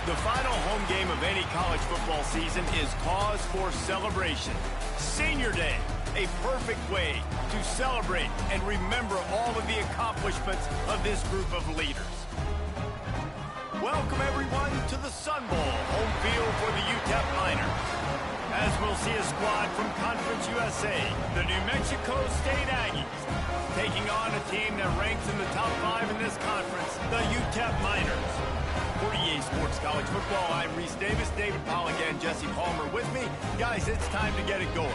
The final home game of any college football season is cause for celebration. Senior Day, a perfect way to celebrate and remember all of the accomplishments of this group of leaders. Welcome, everyone, to the Sun Bowl, home field for the UTEP Miners. As we'll see a squad from Conference USA, the New Mexico State Aggies, taking on a team that ranks in the top 5 in this conference, the UTEP Miners. For EA Sports College Football, I'm Reese Davis, David Powell again, Jesse Palmer with me. Guys, it's time to get it going.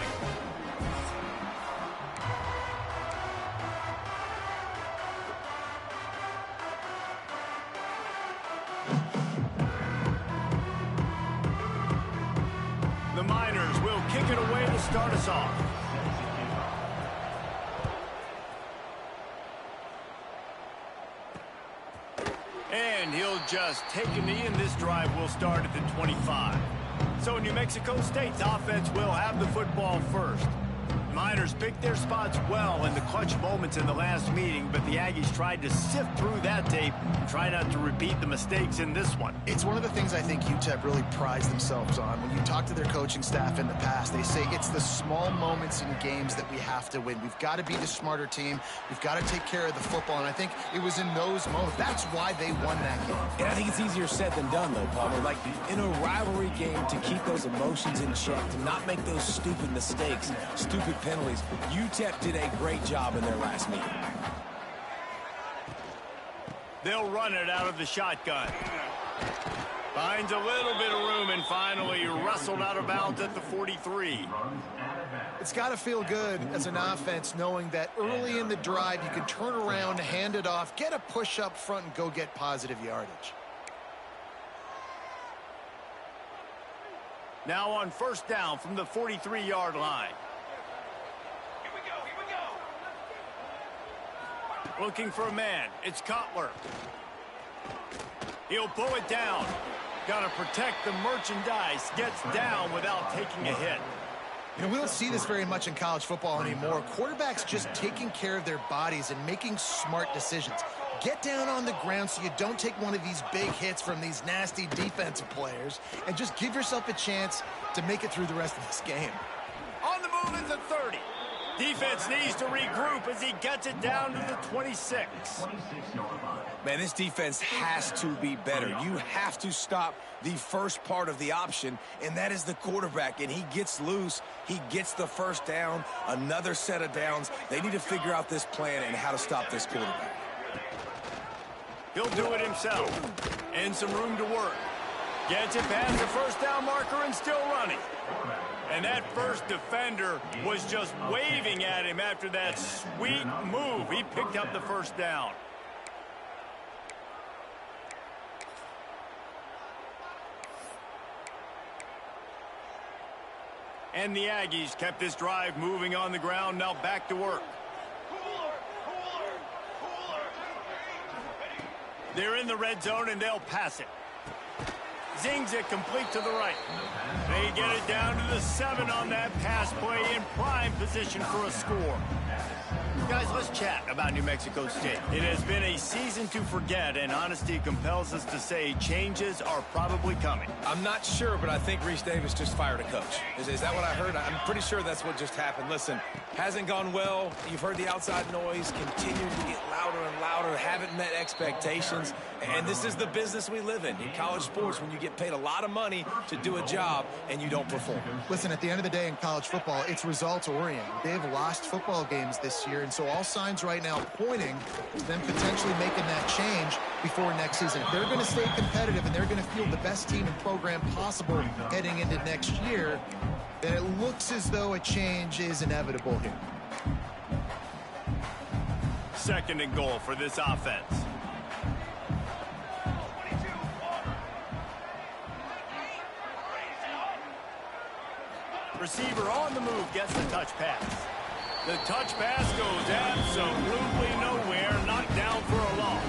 The Miners will kick it away to start us off. And he'll just take a knee, and this drive will start at the 25. So New Mexico State's offense will have the football first. Miners picked their spots well in the clutch moments in the last meeting, but the Aggies tried to sift through that tape and try not to repeat the mistakes in this one. It's one of the things I think UTEP really prides themselves on. When you talk to their coaching staff in the past, they say it's the small moments in games that we have to win. We've got to be the smarter team. We've got to take care of the football, and I think it was in those moments. That's why they won that game. And I think it's easier said than done, though, Palmer. Like, in a rivalry game, to keep those emotions in check, to not make those stupid mistakes, stupid penalties. UTEP did a great job in their last meeting. They'll run it out of the shotgun. Finds a little bit of room and finally wrestled out of bounds at the 43. It's got to feel good as an offense knowing that early in the drive you can turn around, hand it off, get a push up front, and go get positive yardage. Now on first down from the 43-yard line. Looking for a man. It's Cutler. He'll pull it down. Got to protect the merchandise. Gets down without taking a hit. You know, we don't see this very much in college football anymore. Quarterbacks just taking care of their bodies and making smart decisions. Get down on the ground so you don't take one of these big hits from these nasty defensive players, and just give yourself a chance to make it through the rest of this game. On the move is the 30. Defense needs to regroup as he gets it down to the 26. Man, this defense has to be better. You have to stop the first part of the option, and that is the quarterback. And he gets loose. He gets the first down, another set of downs. They need to figure out this plan and how to stop this quarterback. He'll do it himself. And some room to work. Gets it past the first down marker and still running. And that first defender was just waving at him after that sweet move. He picked up the first down. And the Aggies kept this drive moving on the ground. Now back to work. They're in the red zone and they'll pass it. Zings it complete to the right. They get it down to the 7 on that pass play in prime position for a score. Guys, let's chat about New Mexico State. It has been a season to forget, and honesty compels us to say changes are probably coming. I'm not sure, but I think Reese Davis just fired a coach. Is that what I heard? I'm pretty sure that's what just happened. Listen, hasn't gone well. You've heard the outside noise continue to get louder and louder, haven't met expectations, and this is the business we live in college sports, when you get paid a lot of money to do a job and you don't perform. Listen, at the end of the day in college football, it's results-oriented. They've lost football games this year, and so all signs right now pointing to them potentially making that change before next season. If they're going to stay competitive and they're going to field the best team and program possible heading into next year, then it looks as though a change is inevitable here. Second and goal for this offense. Receiver on the move gets the touch pass. The touch pass goes absolutely nowhere, knocked down for a loss.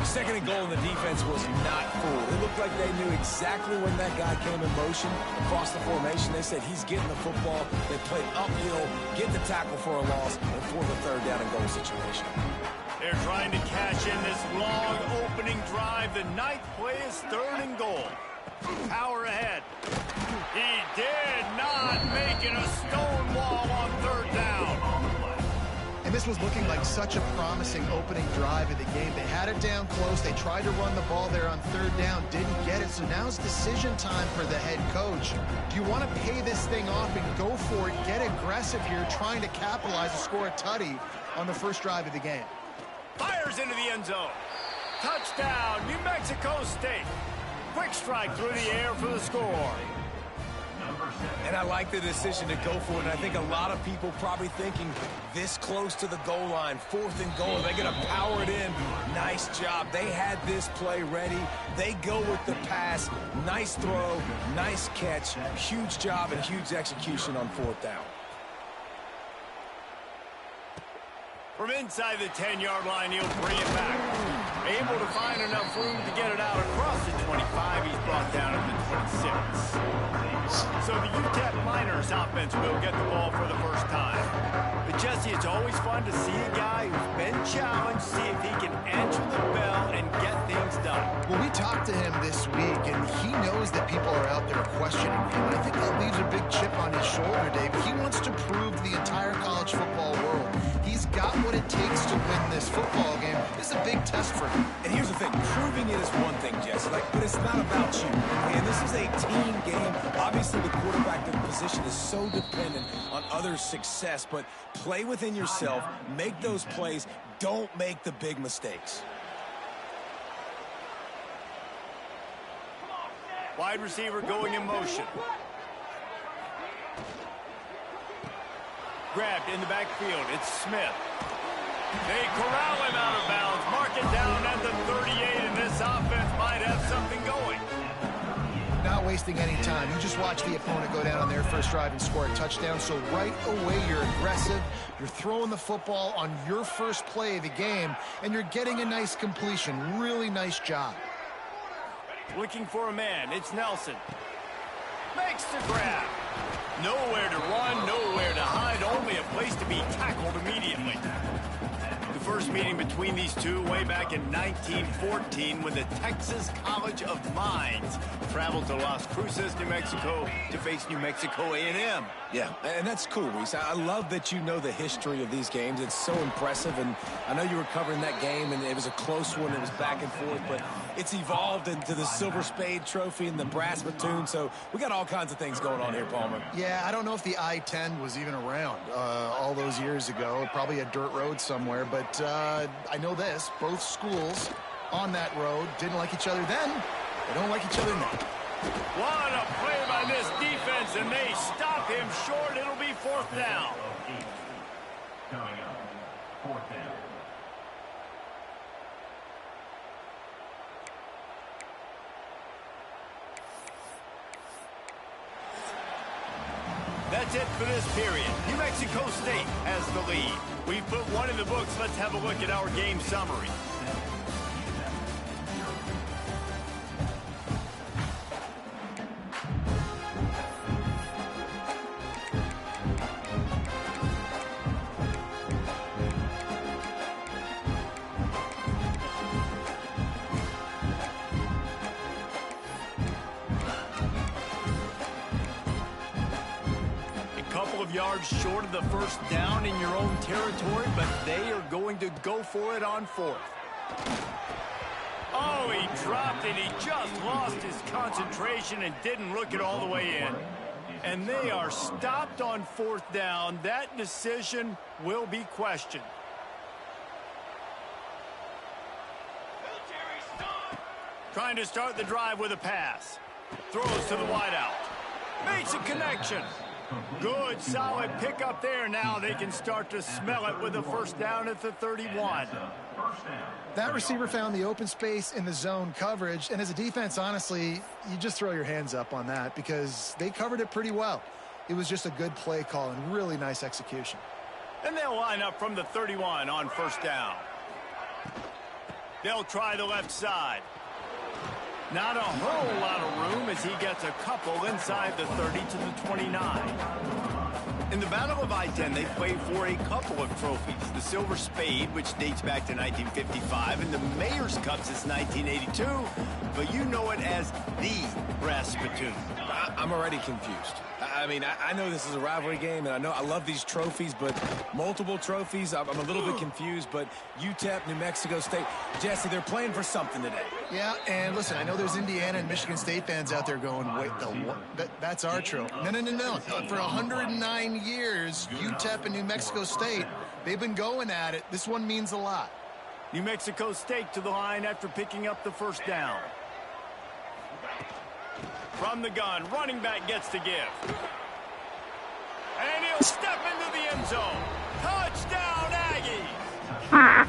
Second and goal, and the defense was not fooled. It looked like they knew exactly when that guy came in motion across the formation. They said he's getting the football. They played uphill, get the tackle for a loss, and for the third down and goal situation. They're trying to cash in this long opening drive. The ninth play is 3rd and goal. Power ahead. He did not make it a stone wall on 3rd down. And this was looking like such a promising opening drive of the game. They had it down close. They tried to run the ball there on 3rd down, didn't get it. So now it's decision time for the head coach. Do you want to pay this thing off and go for it, get aggressive here, trying to capitalize and score a tutty on the first drive of the game? Fires into the end zone. Touchdown, New Mexico State. Quick strike through the air for the score. And I like the decision to go for it. And I think a lot of people probably thinking this close to the goal line, 4th and goal, they're going to power it in. Nice job. They had this play ready. They go with the pass. Nice throw, nice catch. Huge job and huge execution on 4th down. From inside the 10-yard line, he'll bring it back. Able to find enough room to get it out across the 25. He's brought down at the 26. So the UTEP Miners offense will get the ball for the first time. But Jesse, it's always fun to see a guy who's been challenged, see if he can answer the bell and get things done. Well, we talked to him this week, and he knows that people are out there questioning him. I think that leaves a big chip on his shoulder, Dave. He wants to prove to the entire college football world he's got what it takes to win this football game. This is a big test for him. And here's the thing, proving it is one thing, Jesse, but it's not about you. And this is a team game. Obviously, the quarterback position is so dependent on others' success, but play within yourself, make those plays, don't make the big mistakes. Wide receiver going in motion. Grabbed in the backfield. It's Smith. They corral him out of bounds. Mark it down at the 38, and this offense might have something going. Not wasting any time. You just watch the opponent go down on their first drive and score a touchdown. So right away, you're aggressive. You're throwing the football on your first play of the game, and you're getting a nice completion. Really nice job. Looking for a man. It's Nelson. Makes the grab. Nowhere to run, nowhere to hide, only a place to be tackled immediately. The first meeting between these two way back in 1914 when the Texas College of Mines traveled to Las Cruces, New Mexico to face New Mexico A&M. Yeah, and that's cool, Reese. I love that you know the history of these games. It's so impressive, and I know you were covering that game, and it was a close one. It was back and forth, but it's evolved into the Silver Spade Trophy and the brass platoon, so we got all kinds of things going on here, Palmer. Yeah, I don't know if the I-10 was even around all those years ago. Probably a dirt road somewhere, but I know this. Both schools on that road didn't like each other then. They don't like each other now. What a play by this defense, and they stop him short. It'll be 4th down. Coming up, 4th down. That's it for this period. New Mexico State has the lead. We put one in the books. Let's have a look at our game summary. Yards short of the first down in your own territory, but they are going to go for it on 4th. Oh, he dropped it. He just lost his concentration and didn't look it all the way in. And they are stopped on 4th down. That decision will be questioned. Trying to start the drive with a pass. Throws to the wideout. Makes a connection. Good, solid pickup there. Now they can start to smell it with a first down at the 31. That receiver found the open space in the zone coverage, and as a defense, honestly, you just throw your hands up on that because they covered it pretty well. It was just a good play call and really nice execution. And they'll line up from the 31 on first down. They'll try the left side. Not a whole lot of room as he gets a couple inside the 30 to the 29. And In the Battle of I-10, they played for a couple of trophies. The Silver Spade, which dates back to 1955, and the Mayor's Cup since 1982. But you know it as the Brass Spittoon. I'm already confused. I mean, I know this is a rivalry game, and I know I love these trophies, but multiple trophies, I'm a little bit confused. But UTEP, New Mexico State, Jesse, they're playing for something today. Yeah, and listen, I know there's Indiana and Michigan State fans out there going, wait, that's our trophy. No. For 109 years, UTEP and New Mexico State, they've been going at it. This one means a lot. New Mexico State to the line after picking up the first down. From the gun, running back gets to give. And he'll step into the end zone. Touchdown, Aggies!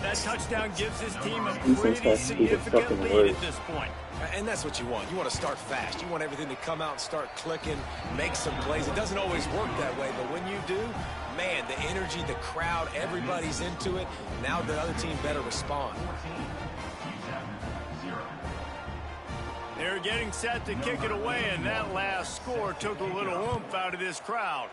That touchdown gives his team a pretty significant lead at this point. And that's what you want. You want to start fast. You want everything to come out and start clicking, make some plays. It doesn't always work that way, but when you do, man, the energy, the crowd, everybody's into it. Now the other team better respond. They're getting set to kick it away, and that last score took a little oomph out of this crowd.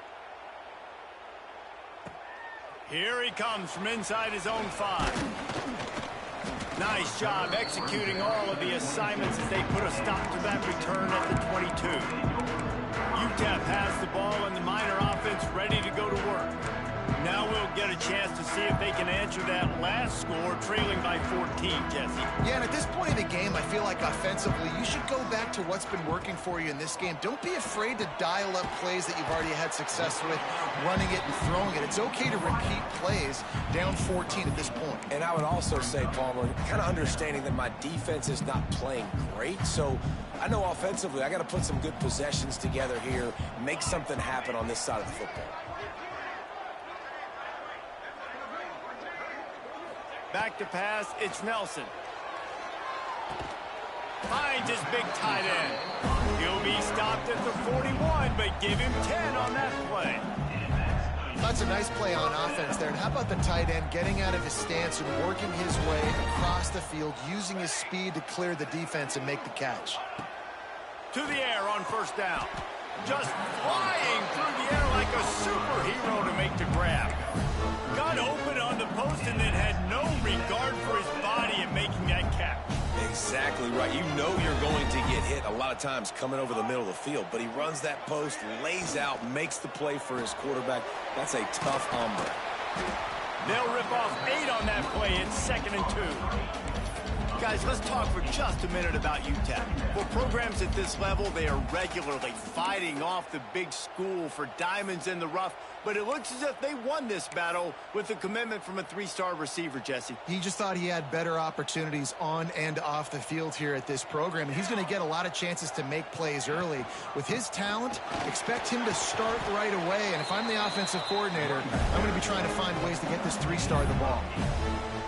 Here he comes from inside his own 5. Nice job executing all of the assignments as they put a stop to that return at the 22. UTEP has the ball and the Miner offense ready to go to work. Now we'll get a chance to see if they can answer that last score, trailing by 14, Jesse. Yeah, and at this point of the game, I feel like offensively, you should go back to what's been working for you in this game. Don't be afraid to dial up plays that you've already had success with, running it and throwing it. It's okay to repeat plays down 14 at this point. And I would also say, Palmer, kind of understanding that my defense is not playing great, so I know offensively I got to put some good possessions together here, make something happen on this side of the football. Back to pass, it's Nelson. Finds his big tight end. He'll be stopped at the 41, but give him 10 on that play. That's a nice play on offense there. And how about the tight end getting out of his stance and working his way across the field, using his speed to clear the defense and make the catch. To the air on first down. Just flying through the air like a superhero to make the grab. Got open on the post and then had no regard for his body in making that catch. Exactly right. You know you're going to get hit a lot of times coming over the middle of the field, but he runs that post, lays out, makes the play for his quarterback. That's a tough hombre. They'll rip off 8 on that play. It's 2nd and 2. Guys, let's talk for just a minute about UTEP. For programs at this level, they are regularly fighting off the big school for diamonds in the rough, but it looks as if they won this battle with a commitment from a 3-star receiver, Jesse. He just thought he had better opportunities on and off the field here at this program, and he's going to get a lot of chances to make plays early. With his talent, expect him to start right away, and if I'm the offensive coordinator, I'm going to be trying to find ways to get this 3-star the ball.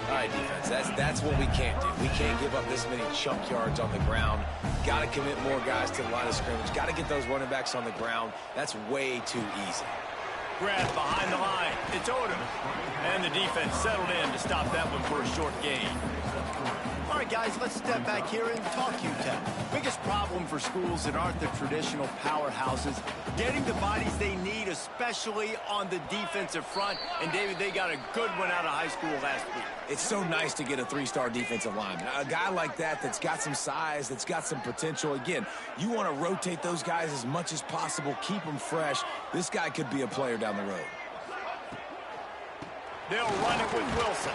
All right, defense, that's what we can't do. We can't give up this many chunk yards on the ground. Got to commit more guys to the line of scrimmage. Got to get those running backs on the ground. That's way too easy. Grab behind the line. It's Odom. And the defense settled in to stop that one for a short gain. All right, guys, let's step back here and talk UTEP. Biggest problem for schools that aren't the traditional powerhouses, getting the bodies they need, especially on the defensive front. And, David, they got a good one out of high school last week. It's so nice to get a 3-star defensive lineman. A guy like that's got some size, that's got some potential. Again, you want to rotate those guys as much as possible, keep them fresh. This guy could be a player down the road. They'll run it with Wilson.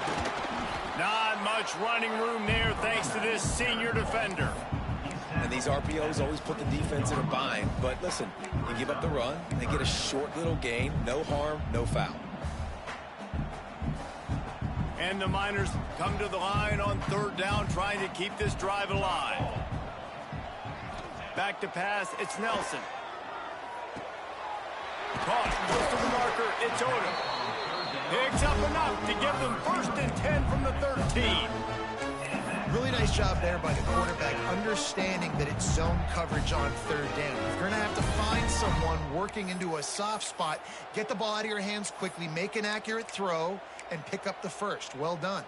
Not much running room there thanks to this senior defender. And these RPOs always put the defense in a bind. But listen, you give up the run, they get a short little gain, no harm, no foul. And the Miners come to the line on 3rd down, trying to keep this drive alive. Back to pass, it's Nelson. Caught, goes to the marker, it's Odom. Picks up enough to give them 1st and 10 from the 13. Really nice job there by the quarterback, understanding that it's zone coverage on 3rd down. You're going to have to find someone working into a soft spot, get the ball out of your hands quickly, make an accurate throw, and pick up the 1st. Well done.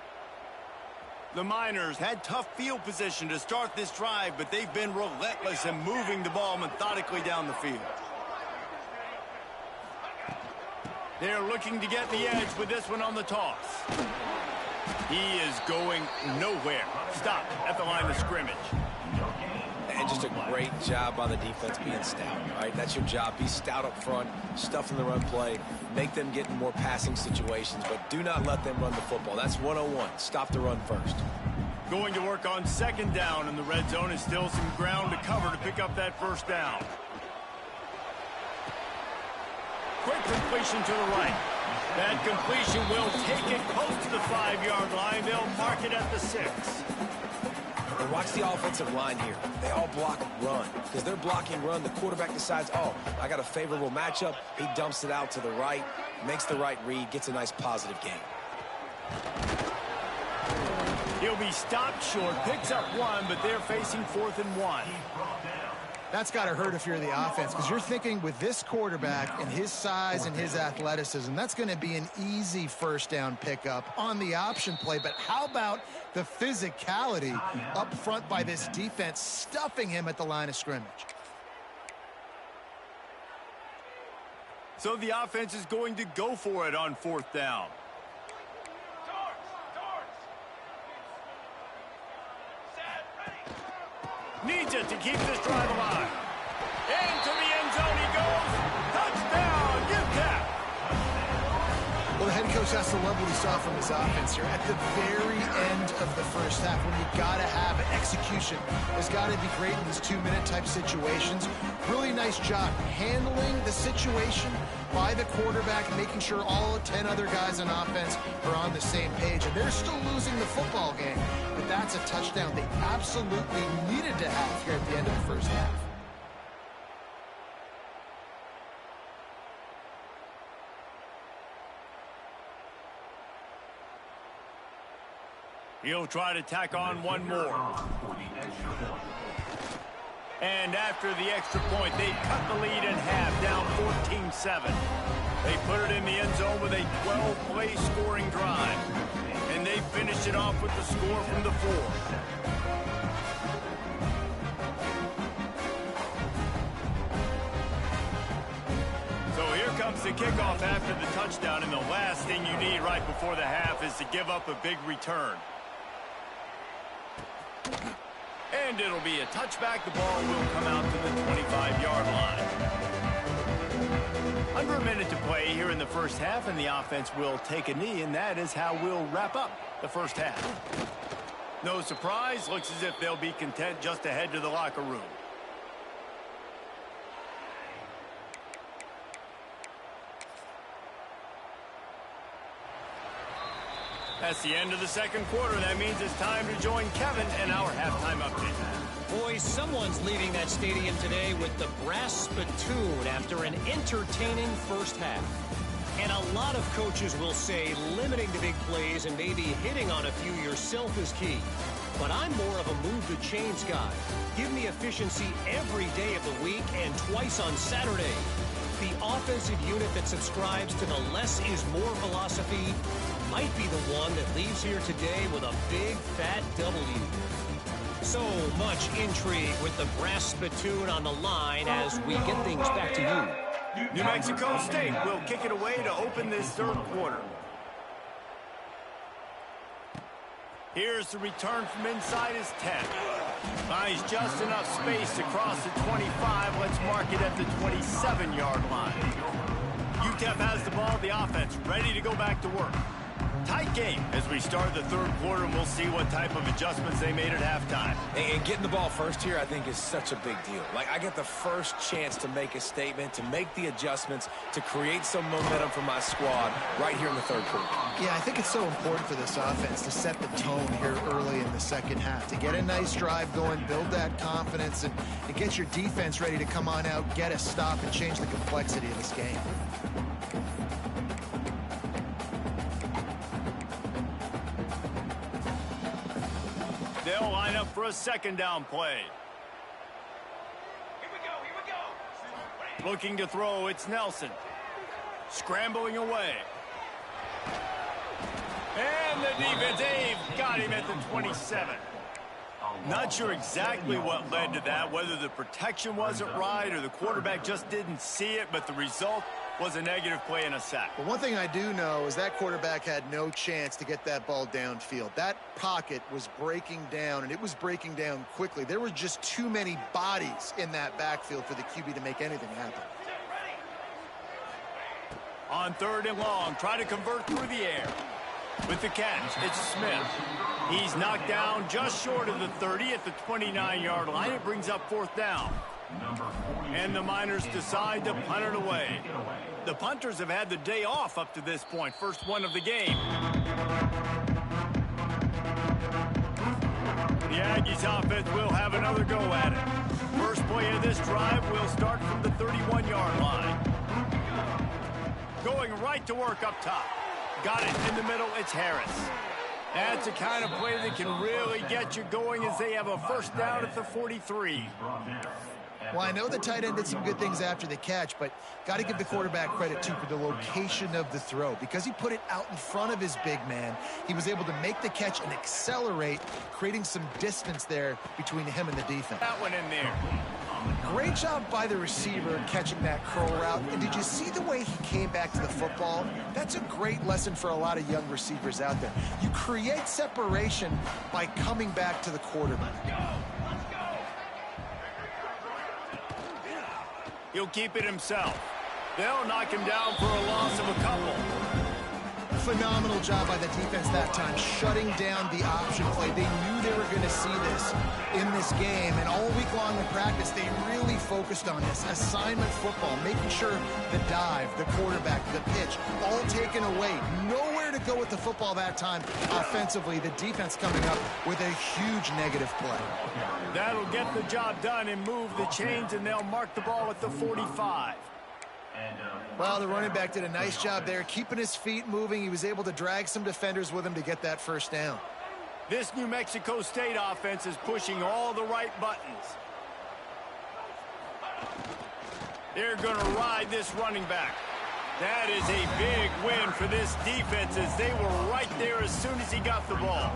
The Miners had tough field position to start this drive, but they've been relentless in moving the ball methodically down the field. They're looking to get the edge with this one on the toss. He is going nowhere. Stop at the line of scrimmage. And just a great job by the defense being stout, right? That's your job. Be stout up front, stuff in the run play, make them get in more passing situations, but do not let them run the football. That's 101. Stop the run first. Going to work on second down, and the red zone is still some ground to cover to pick up that first down. Quick completion to the right. That completion will take it close to the 5-yard line. They'll mark it at the 6. And watch the offensive line here. They all block run. Because they're blocking run, the quarterback decides, oh, I got a favorable matchup. He dumps it out to the right, makes the right read, gets a nice positive gain. He'll be stopped short, picks up 1, but they're facing 4th and 1. That's got to hurt if you're the offense, because you're thinking with this quarterback and his size and his athleticism, that's going to be an easy first down pickup on the option play. But how about the physicality up front by this defense, stuffing him at the line of scrimmage? So the offense is going to go for it on 4th down. Needs it to keep this drive alive. Into the end zone he goes. Touchdown, UTEP. Well, the head coach has to love what he saw from his offense here. At the very end of the first half, when you got to have it, execution has got to be great in these 2-minute type situations. Really nice job handling the situation by the quarterback, making sure all 10 other guys on offense are on the same page. And they're still losing the football game, but that's a touchdown they absolutely needed to have here at the end of the first half. He'll try to tack on one more. And after the extra point, they cut the lead in half, down 14-7. They put it in the end zone with a 12-play scoring drive. And they finished it off with the score from the 4. So here comes the kickoff after the touchdown, and the last thing you need right before the half is to give up a big return. And it'll be a touchback. The ball will come out to the 25-yard line. Under a minute to play here in the first half, and the offense will take a knee, and that is how we'll wrap up the first half. No surprise. Looks as if they'll be content just to head to the locker room. That's the end of the second quarter. That means it's time to join Kevin and our halftime update. Boys, someone's leaving that stadium today with the brass spittoon after an entertaining first half. And a lot of coaches will say limiting the big plays and maybe hitting on a few yourself is key. But I'm more of a move to chains guy. Give me efficiency every day of the week and twice on Saturday. The offensive unit that subscribes to the less is more philosophy might be the one that leaves here today with a big fat W. So much intrigue with the brass spittoon on the line as we get things back to you. New Mexico State will kick it away to open this third quarter. Here's the return from inside his 10. Finds just enough space to cross the 25. Let's mark it at the 27-yard line. UTEP has the ball, the offense ready to go back to work. Tight game as we start the third quarter, and we'll see what type of adjustments they made at halftime. And getting the ball first here, I think, is such a big deal. Like, I get the first chance to make a statement, to make the adjustments, to create some momentum for my squad right here in the third quarter. Yeah, I think it's so important for this offense to set the tone here early in the second half, to get a nice drive going, build that confidence, and get your defense ready to come on out, get a stop, and change the complexity of this game. They'll line up for a second down play. Here we go. Looking to throw, it's Nelson. Scrambling away. And the defense, Dave got him at the 27. Not sure exactly what led to that, whether the protection wasn't right or the quarterback just didn't see it, but the result was a negative play and a sack. But one thing I do know is that quarterback had no chance to get that ball downfield. That pocket was breaking down, and it was breaking down quickly. There were just too many bodies in that backfield for the QB to make anything happen. On 3rd and long, try to convert through the air. With the catch, it's Smith. He's knocked down just short of the 30 at the 29-yard line. It brings up 4th down. And the Miners decide to punt it away. The punters have had the day off up to this point. First one of the game. The Aggies offense will have another go at it. First play of this drive will start from the 31-yard line. Going right to work up top. Got it in the middle, it's Harris. That's the kind of play that can really get you going as they have a first down at the 43. Well, I know the tight end did some good things after the catch, but got to give the quarterback credit, too, for the location of the throw. Because he put it out in front of his big man, he was able to make the catch and accelerate, creating some distance there between him and the defense. That one in there. Great job by the receiver catching that curl route. And did you see the way he came back to the football? That's a great lesson for a lot of young receivers out there. You create separation by coming back to the quarterback. He'll keep it himself. They'll knock him down for a loss of a couple. Phenomenal job by the defense that time, shutting down the option play. They knew they were going to see this in this game, and all week long in practice, they really focused on this assignment football, making sure the dive, the quarterback, the pitch, all taken away. Nowhere to go with the football that time offensively. The defense coming up with a huge negative play. That'll get the job done and move the chains, and they'll mark the ball at the 45. Well, the running back did a nice job there, keeping his feet moving. He was able to drag some defenders with him to get that first down. This New Mexico State offense is pushing all the right buttons. They're going to ride this running back. That is a big win for this defense as they were right there as soon as he got the ball.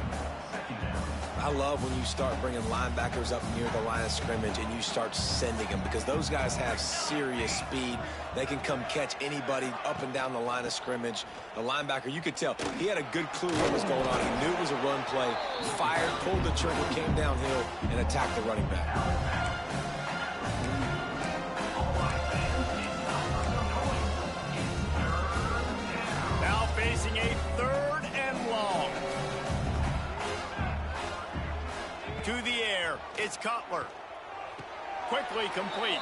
I love when you start bringing linebackers up near the line of scrimmage and you start sending them, because those guys have serious speed. They can come catch anybody up and down the line of scrimmage. The linebacker, you could tell, he had a good clue what was going on. He knew it was a run play, fired, pulled the trigger, came downhill, and attacked the running back. Now facing a 3rd and long. To the air, it's Cutler. Quickly complete.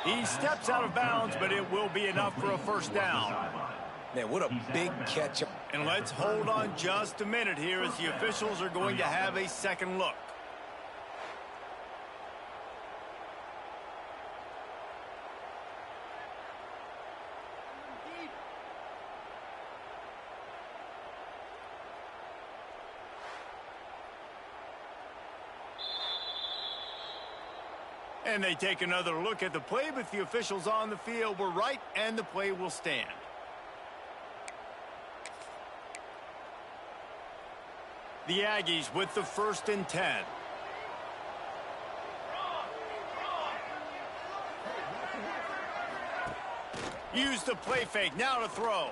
He steps out of bounds, but it will be enough for a first down. Man, what a big catch. And let's hold on just a minute here as the officials are going to have a second look. And they take another look at the play, but the officials on the field were right, and the play will stand. The Aggies with the 1st and 10. Use the play fake, now to throw.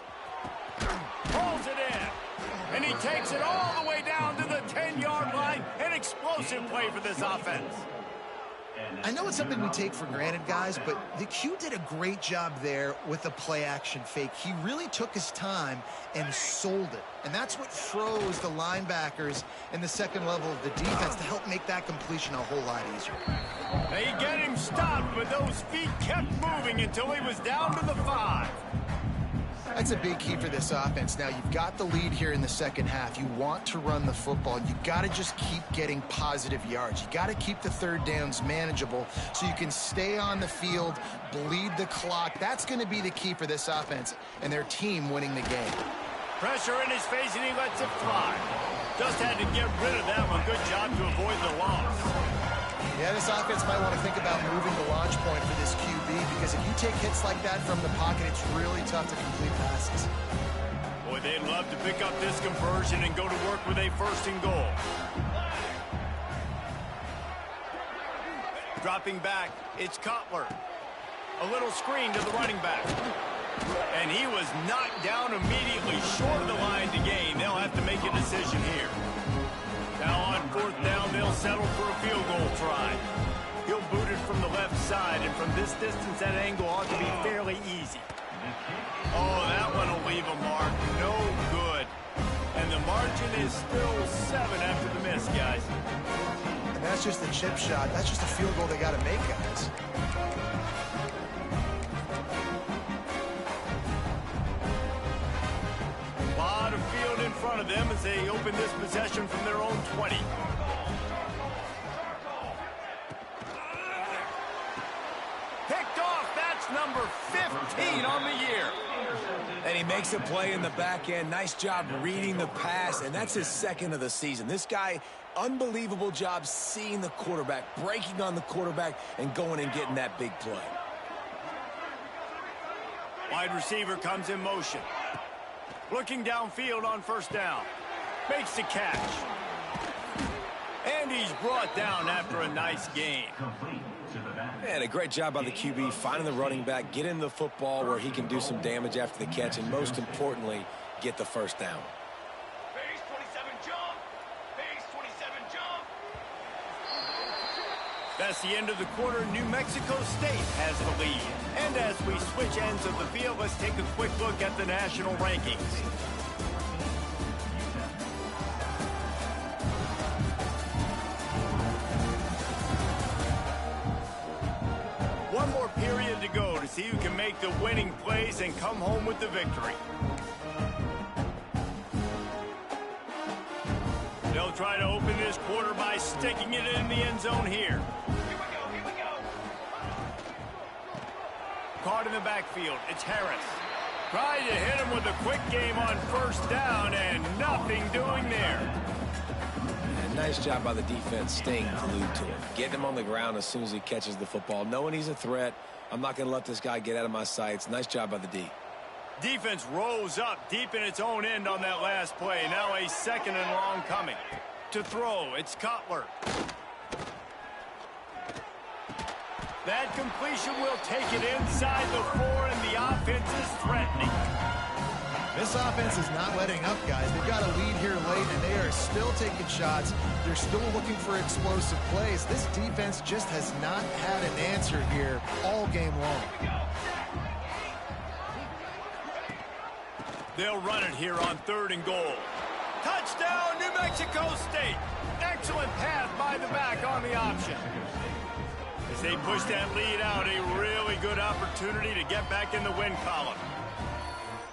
Pulls it in. And he takes it all the way down to the 10-yard line. An explosive play for this offense. I know it's something we take for granted, guys, but the Q did a great job there with the play-action fake. He really took his time and sold it. And that's what froze the linebackers in the second level of the defense to help make that completion a whole lot easier. They get him stopped, but those feet kept moving until he was down to the 5. That's a big key for this offense. Now, you've got the lead here in the second half. You want to run the football. You got to just keep getting positive yards. You got to keep the third downs manageable so you can stay on the field, bleed the clock. That's going to be the key for this offense and their team winning the game. Pressure in his face, and he lets it fly. Just had to get rid of that one. Good job to avoid the loss. Yeah, this offense might want to think about moving the launch point for this QB, because if you take hits like that from the pocket, it's really tough to complete passes. Boy, they'd love to pick up this conversion and go to work with a 1st and goal. Dropping back, it's Cutler. A little screen to the running back. And he was knocked down immediately short of the line to gain. They'll have to make a decision here. Now on fourth down, they'll settle for a field goal try. He'll boot it from the left side, and from this distance, that angle ought to be fairly easy. Oh, that one will leave a mark. No good. And the margin is still 7 after the miss, guys. And that's just a chip shot. That's just a field goal they got to make, guys. A lot of field in front of them as they open this possession from their own 20. Picked off. That's number 15 on the year. And he makes a play in the back end. Nice job reading the pass, and that's his second of the season. This guy, unbelievable job seeing the quarterback, breaking on the quarterback, and going and getting that big play. Wide receiver comes in motion. Looking downfield on first down. Makes the catch. And he's brought down after a nice gain. And a great job by the QB, finding the running back, getting the football where he can do some damage after the catch, and most importantly, get the first down. Base 27 jump. Base 27 jump. That's the end of the quarter. New Mexico State has the lead. And as we switch ends of the field, let's take a quick look at the national rankings. One more period to go to see who can make the winning plays and come home with the victory. They'll try to open this quarter by sticking it in the end zone here. Here we go. Caught in the backfield. It's Harris. Tried to hit him with a quick game on first down, and nothing doing there. And nice job by the defense staying glued to him. Getting him on the ground as soon as he catches the football. Knowing he's a threat, I'm not going to let this guy get out of my sights. Nice job by the D. Defense rose up deep in its own end on that last play. Now a second and long coming. To throw, it's Cutler. That completion will take it inside the 4, and the offense is threatening. This offense is not letting up, guys. They've got a lead here late, and they are still taking shots. They're still looking for explosive plays. This defense just has not had an answer here all game long. They'll run it here on 3rd and goal. Touchdown, New Mexico State. Excellent pass by the back on the option. As they push that lead out, a really good opportunity to get back in the win column.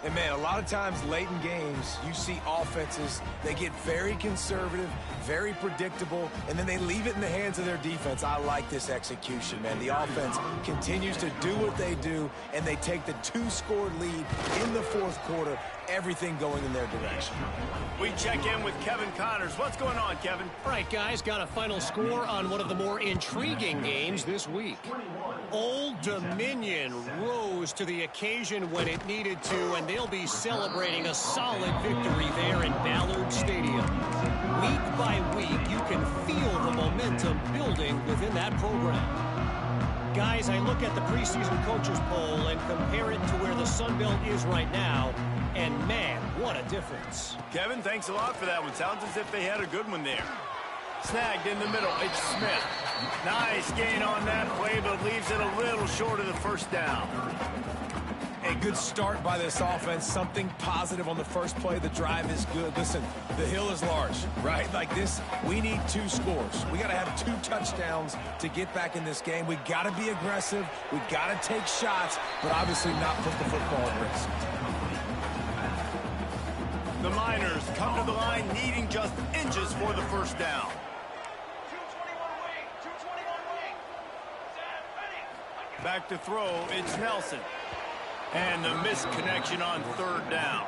And, man, a lot of times late in games, you see offenses, they get very conservative, very predictable, and then they leave it in the hands of their defense. I like this execution, man. The offense continues to do what they do, and they take the 2-score lead in the 4th quarter, everything going in their direction. We check in with Kevin Connors. What's going on, Kevin? All right, guys, got a final score on one of the more intriguing games this week. Old Dominion rose to the occasion when it needed to, and they'll be celebrating a solid victory there in Ballard Stadium. Week by week, you can feel the momentum building within that program. Guys, I look at the preseason coaches poll and compare it to where the Sun Belt is right now, and man, what a difference. Kevin, thanks a lot for that one. Sounds as if they had a good one there. Snagged in the middle. It's Smith. Nice gain on that play, but leaves it a little short of the first down. A good start by this offense. Something positive on the first play of the drive is good. Listen, the hill is large, right? Like this, we need 2 scores. We got to have 2 touchdowns to get back in this game. We got to be aggressive. We got to take shots, but obviously not put the football at risk. The Miners come to the line needing just inches for the first down. 221 wing. 221 wing. Set. Ready. Back to throw, it's Nelson. And the missed connection on 3rd down.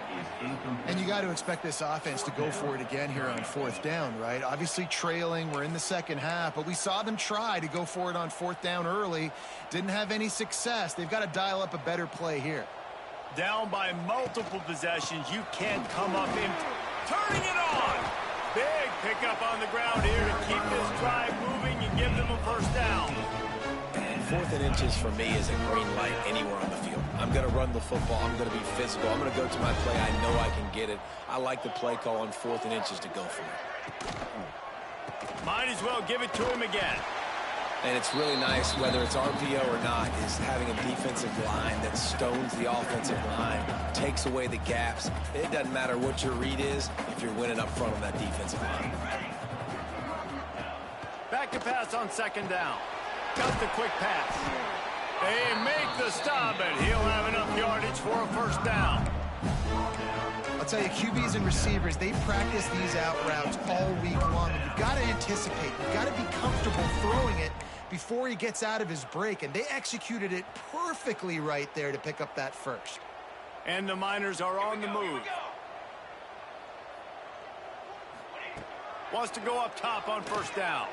And you got to expect this offense to go for it again here on 4th down, right? Obviously trailing, we're in the second half, but we saw them try to go for it on 4th down early. Didn't have any success. They've got to dial up a better play here. Down by multiple possessions, you can't come up empty. Turning it on! Big pickup on the ground here to keep this drive moving and give them a first down. 4th and inches for me is a green light anywhere on the field. I'm going to run the football. I'm going to be physical. I'm going to go to my play. I know I can get it. I like the play call on 4th and inches to go for it. Might as well give it to him again. And it's really nice, whether it's RPO or not, is having a defensive line that stones the offensive line, takes away the gaps. It doesn't matter what your read is if you're winning up front on that defensive line. Back to pass on 2nd down. Got the quick pass. They make the stop, and he'll have enough yardage for a 1st down. I'll tell you, QBs and receivers, they practice these out routes all week long. And you've got to anticipate. You've got to be comfortable throwing it before he gets out of his break. And they executed it perfectly right there to pick up that 1st. And the Miners are on the move. Wants to go up top on 1st down.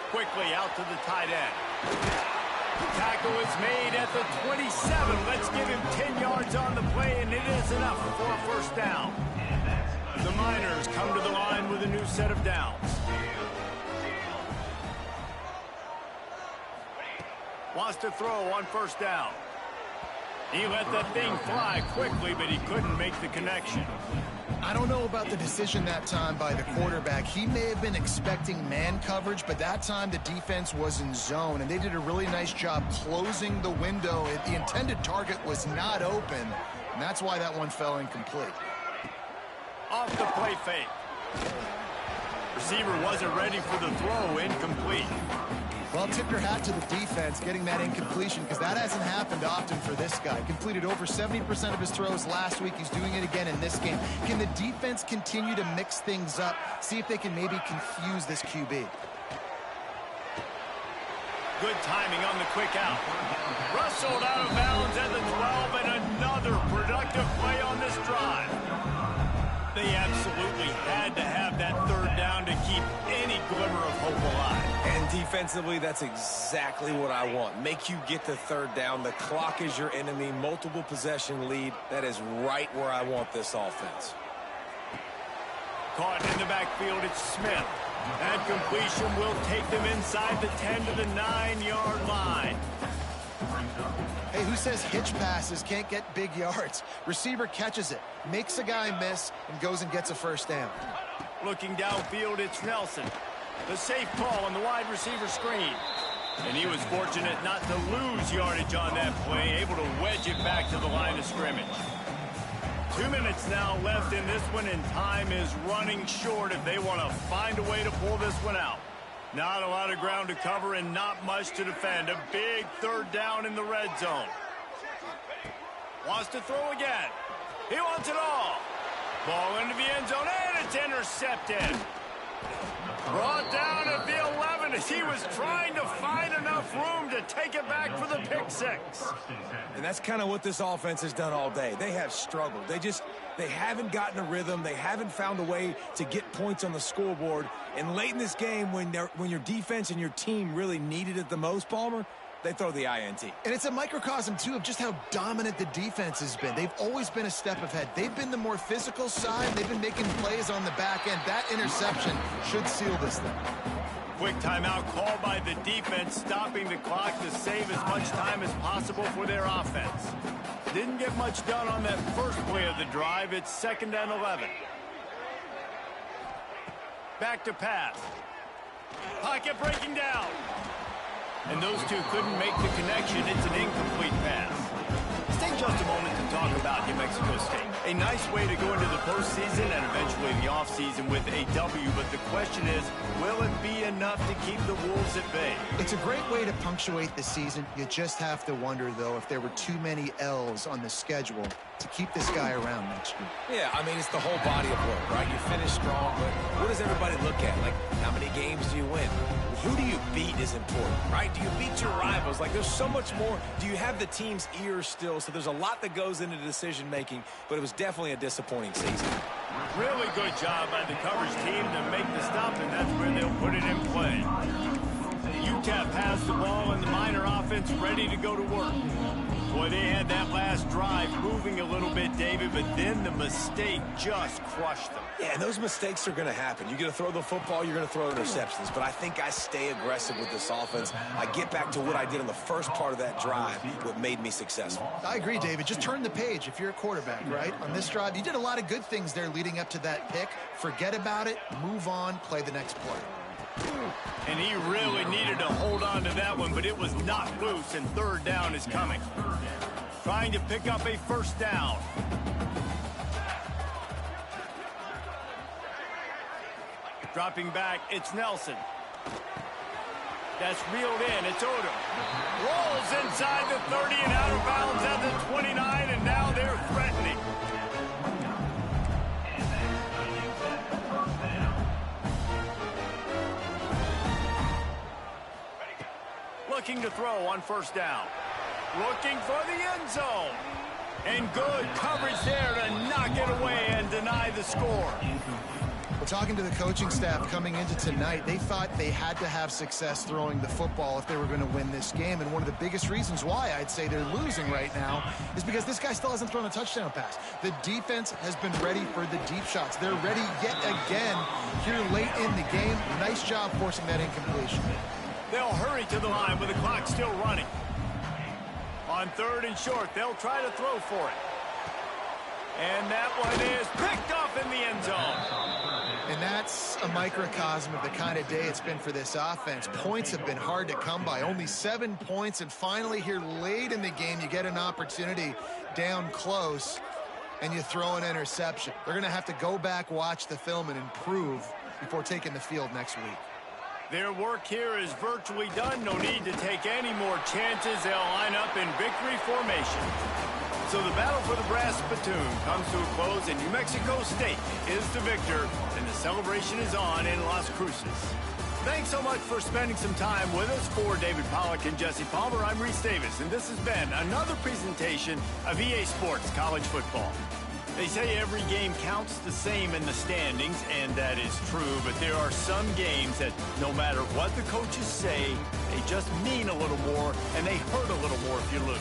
Quickly out to the tight end. Tackle is made at the 27. Let's give him 10 yards on the play, and it is enough for a 1st down. The Miners come to the line with a new set of downs. Wants to throw on 1st down. He let that thing fly quickly, but he couldn't make the connection. I don't know about the decision that time by the quarterback. He may have been expecting man coverage, but that time the defense was in zone, and they did a really nice job closing the window. The intended target was not open, and that's why that one fell incomplete. Off the play fake. Receiver wasn't ready for the throw, incomplete. Well, tip your hat to the defense getting that incompletion, because that hasn't happened often for this guy. Completed over 70% of his throws last week. He's doing it again in this game. Can the defense continue to mix things up? See if they can maybe confuse this QB. Good timing on the quick out. Rustled out of bounds at the 12, and another productive play on this drive. They absolutely had to have that 3rd down to keep any glimmer of hope alive. And defensively, that's exactly what I want. Make you get the 3rd down. The clock is your enemy. Multiple possession lead. That is right where I want this offense. Caught in the backfield, it's Smith. That completion will take them inside the 10 to the 9-yard line. Hey, who says hitch passes can't get big yards? Receiver catches it, makes a guy miss, and goes and gets a 1st down. Looking downfield, it's Nelson. The safe call on the wide receiver screen. And he was fortunate not to lose yardage on that play, able to wedge it back to the line of scrimmage. 2 minutes now left in this one, and time is running short if they want to find a way to pull this one out. Not a lot of ground to cover and not much to defend. A big 3rd down in the red zone. Wants to throw again. He wants it all. Ball into the end zone, and it's intercepted. Brought down at the 11 as he was trying to find enough room to take it back for the pick 6. And that's kind of what this offense has done all day. They have struggled. They haven't gotten a rhythm. They haven't found a way to get points on the scoreboard. And late in this game, when your defense and your team really needed it the most, Palmer, they throw the INT. And it's a microcosm, too, of just how dominant the defense has been. They've always been a step ahead. They've been the more physical side. They've been making plays on the back end. That interception should seal this thing. Quick timeout called by the defense, stopping the clock to save as much time as possible for their offense. Didn't get much done on that first play of the drive. It's 2nd and 11. Back to pass. Pocket breaking down. And those two couldn't make the connection. It's an incomplete pass. Let's take just a moment to talk about New Mexico State. A nice way to go into the postseason and eventually the offseason with a W, but the question is, will it be enough to keep the Wolves at bay? It's a great way to punctuate the season. You just have to wonder, though, if there were too many L's on the schedule to keep this guy around next year. Yeah, I mean, it's the whole body of work, right? You finish strong, but what does everybody look at? Like, how many games do you win? Who do you beat is important, right? Do you beat your rivals? Like, there's so much more. Do you have the team's ears still? So there's a lot that goes into decision-making, but it was definitely a disappointing season. Really good job by the coverage team to make the stop, and that's where they'll put it in play. UTEP has the ball and the Miner offense ready to go to work. Boy, they had that last drive moving a little bit, David, but then the mistake just crushed them. Yeah, and those mistakes are going to happen. You're going to throw the football, you're going to throw interceptions. But I think I stay aggressive with this offense. I get back to what I did on the first part of that drive, what made me successful. I agree, David. Just turn the page if you're a quarterback, right? On this drive, you did a lot of good things there leading up to that pick. Forget about it, move on, play the next play. And he really needed to hold on to that one, but it was knocked loose, and third down is coming. Trying to pick up a first down. Dropping back, it's Nelson. That's reeled in, it's Odom. Rolls inside the 30 and out of bounds at the 29, and now they're threatening. Looking to throw on first down. Looking for the end zone. And good coverage there to knock it away and deny the score. We're talking to the coaching staff coming into tonight. They thought they had to have success throwing the football if they were going to win this game. And one of the biggest reasons why I'd say they're losing right now is because this guy still hasn't thrown a touchdown pass. The defense has been ready for the deep shots. They're ready yet again here late in the game. Nice job forcing that incompletion. They'll hurry to the line with the clock still running. On third and short, they'll try to throw for it. And that one is picked off in the end zone. And that's a microcosm of the kind of day it's been for this offense. Points have been hard to come by. Only 7 points, and finally here late in the game, you get an opportunity down close, and you throw an interception. They're going to have to go back, watch the film, and improve before taking the field next week. Their work here is virtually done. No need to take any more chances. They'll line up in victory formation. So the battle for the brass spittoon comes to a close, and New Mexico State is the victor, and the celebration is on in Las Cruces. Thanks so much for spending some time with us. For David Pollack and Jesse Palmer, I'm Reese Davis, and this has been another presentation of EA Sports College Football. They say every game counts the same in the standings, and that is true, but there are some games that no matter what the coaches say, they just mean a little more, and they hurt a little more if you lose.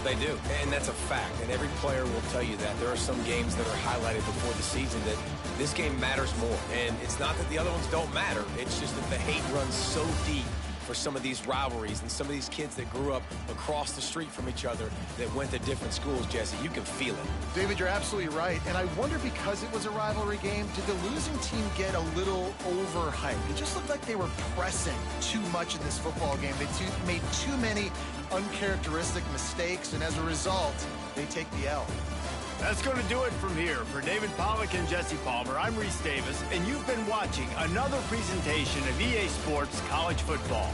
They do, and that's a fact, and every player will tell you that. There are some games that are highlighted before the season that this game matters more, and it's not that the other ones don't matter. It's just that the hate runs so deep for some of these rivalries and some of these kids that grew up across the street from each other that went to different schools, Jesse. You can feel it. David, you're absolutely right. And I wonder, because it was a rivalry game, did the losing team get a little overhyped? It just looked like they were pressing too much in this football game. They made too many uncharacteristic mistakes, and as a result, they take the L. That's going to do it from here. For David Pollack and Jesse Palmer, I'm Reese Davis, and you've been watching another presentation of EA Sports College Football.